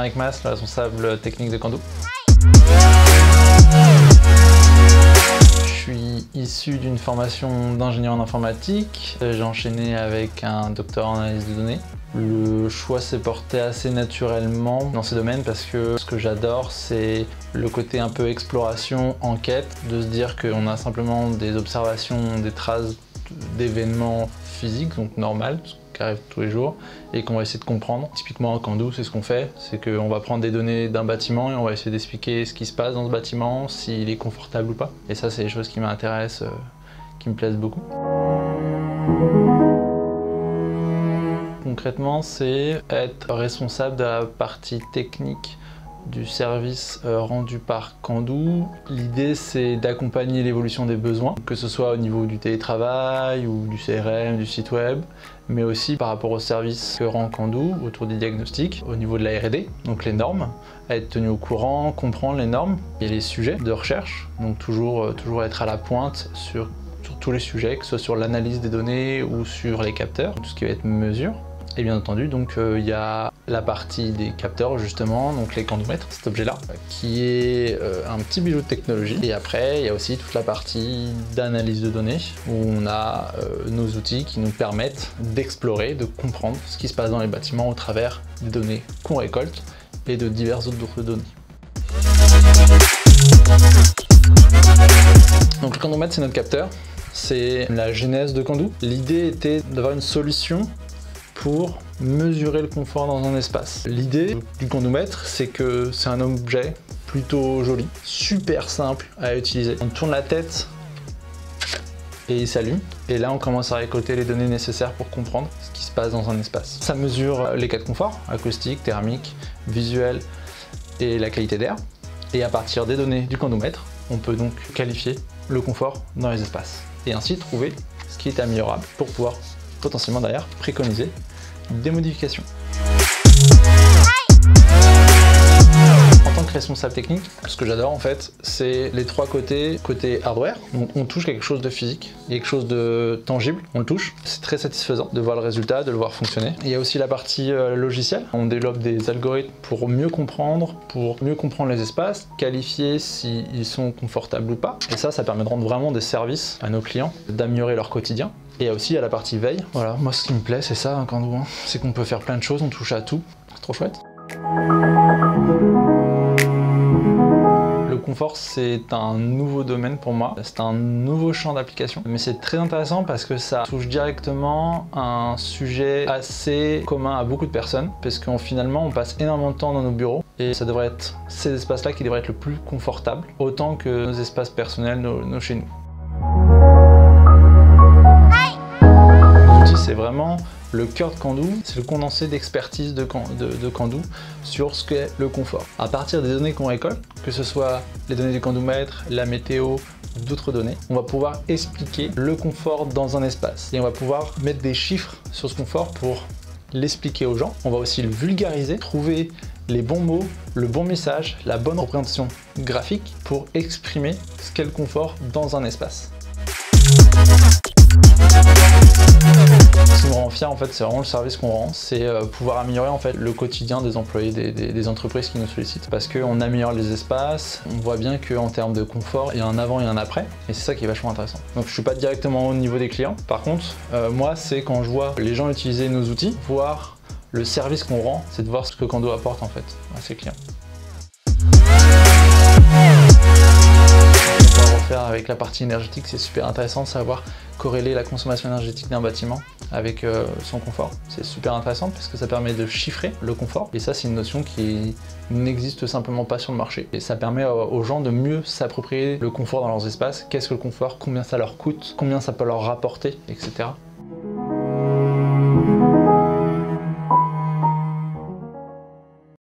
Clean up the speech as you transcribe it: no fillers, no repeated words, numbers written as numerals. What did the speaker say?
Ekmas, le responsable technique de Kandoo. Je suis issu d'une formation d'ingénieur en informatique. J'ai enchaîné avec un doctorat en analyse de données. Le choix s'est porté assez naturellement dans ces domaines parce que ce que j'adore, c'est le côté un peu exploration, enquête, de se dire qu'on a simplement des observations, des traces d'événements physiques, donc normal, qui arrivent tous les jours, et qu'on va essayer de comprendre. Typiquement en Kandoo, c'est ce qu'on fait, c'est qu'on va prendre des données d'un bâtiment et on va essayer d'expliquer ce qui se passe dans ce bâtiment, s'il est confortable ou pas. Et ça, c'est des choses qui m'intéressent, qui me plaisent beaucoup. Concrètement, c'est être responsable de la partie technique du service rendu par Kandoo. L'idée, c'est d'accompagner l'évolution des besoins, que ce soit au niveau du télétravail ou du CRM, du site web, mais aussi par rapport aux services que rend Kandoo autour des diagnostics, au niveau de la R&D, donc les normes, être tenu au courant, comprendre les normes et les sujets de recherche, donc toujours être à la pointe sur tous les sujets, que ce soit sur l'analyse des données ou sur les capteurs, tout ce qui va être mesure. Et bien entendu, donc il y a la partie des capteurs justement, donc les Kandooomètres, cet objet-là, qui est un petit bijou de technologie. Et après, il y a aussi toute la partie d'analyse de données, où on a nos outils qui nous permettent d'explorer, de comprendre ce qui se passe dans les bâtiments au travers des données qu'on récolte et de diverses autres données. Donc le Kandooomètre, c'est notre capteur, c'est la genèse de Kandoo. L'idée était d'avoir une solution pour mesurer le confort dans un espace. L'idée du Kandooomètre, c'est que c'est un objet plutôt joli, super simple à utiliser. On tourne la tête et il s'allume. Et là, on commence à récolter les données nécessaires pour comprendre ce qui se passe dans un espace. Ça mesure les cas de confort, acoustique, thermique, visuel et la qualité d'air. Et à partir des données du Kandooomètre, on peut donc qualifier le confort dans les espaces. Et ainsi trouver ce qui est améliorable pour pouvoir potentiellement derrière préconiser des modifications. En tant que responsable technique, ce que j'adore en fait, c'est les trois côtés. Côté hardware, donc on touche quelque chose de physique, il y a quelque chose de tangible, on le touche. C'est très satisfaisant de voir le résultat, de le voir fonctionner. Il y a aussi la partie logicielle. On développe des algorithmes pour mieux comprendre les espaces, qualifier s'ils sont confortables ou pas. Et ça permet de rendre vraiment des services à nos clients, d'améliorer leur quotidien. Et aussi il y a la partie veille. Voilà, moi ce qui me plaît c'est ça, Kandoo, c'est qu'on peut faire plein de choses, on touche à tout. C'est trop chouette. Le confort, c'est un nouveau domaine pour moi, c'est un nouveau champ d'application, mais c'est très intéressant parce que ça touche directement un sujet assez commun à beaucoup de personnes, parce qu'on finalement on passe énormément de temps dans nos bureaux et ça devrait être ces espaces-là qui devraient être le plus confortables, autant que nos espaces personnels, nos chez nous. C'est vraiment le cœur de Kandoo, c'est le condensé d'expertise de Kandoo sur ce qu'est le confort. À partir des données qu'on récolte, que ce soit les données du Kandooomètre, la météo, d'autres données, on va pouvoir expliquer le confort dans un espace. Et on va pouvoir mettre des chiffres sur ce confort pour l'expliquer aux gens. On va aussi le vulgariser, trouver les bons mots, le bon message, la bonne représentation graphique pour exprimer ce qu'est le confort dans un espace. Ce qui me rend fier en fait, c'est vraiment le service qu'on rend, c'est pouvoir améliorer en fait le quotidien des employés des entreprises qui nous sollicitent. Parce qu'on améliore les espaces, on voit bien qu'en termes de confort, il y a un avant et un après, et c'est ça qui est vachement intéressant. Donc je suis pas directement au niveau des clients, par contre, moi c'est quand je vois les gens utiliser nos outils, voir le service qu'on rend, c'est de voir ce que Kandoo apporte en fait à ses clients. Avec la partie énergétique, c'est super intéressant de savoir corréler la consommation énergétique d'un bâtiment avec son confort. C'est super intéressant parce que ça permet de chiffrer le confort et ça c'est une notion qui n'existe simplement pas sur le marché. Et ça permet aux gens de mieux s'approprier le confort dans leurs espaces. Qu'est-ce que le confort, combien ça leur coûte, combien ça peut leur rapporter, etc.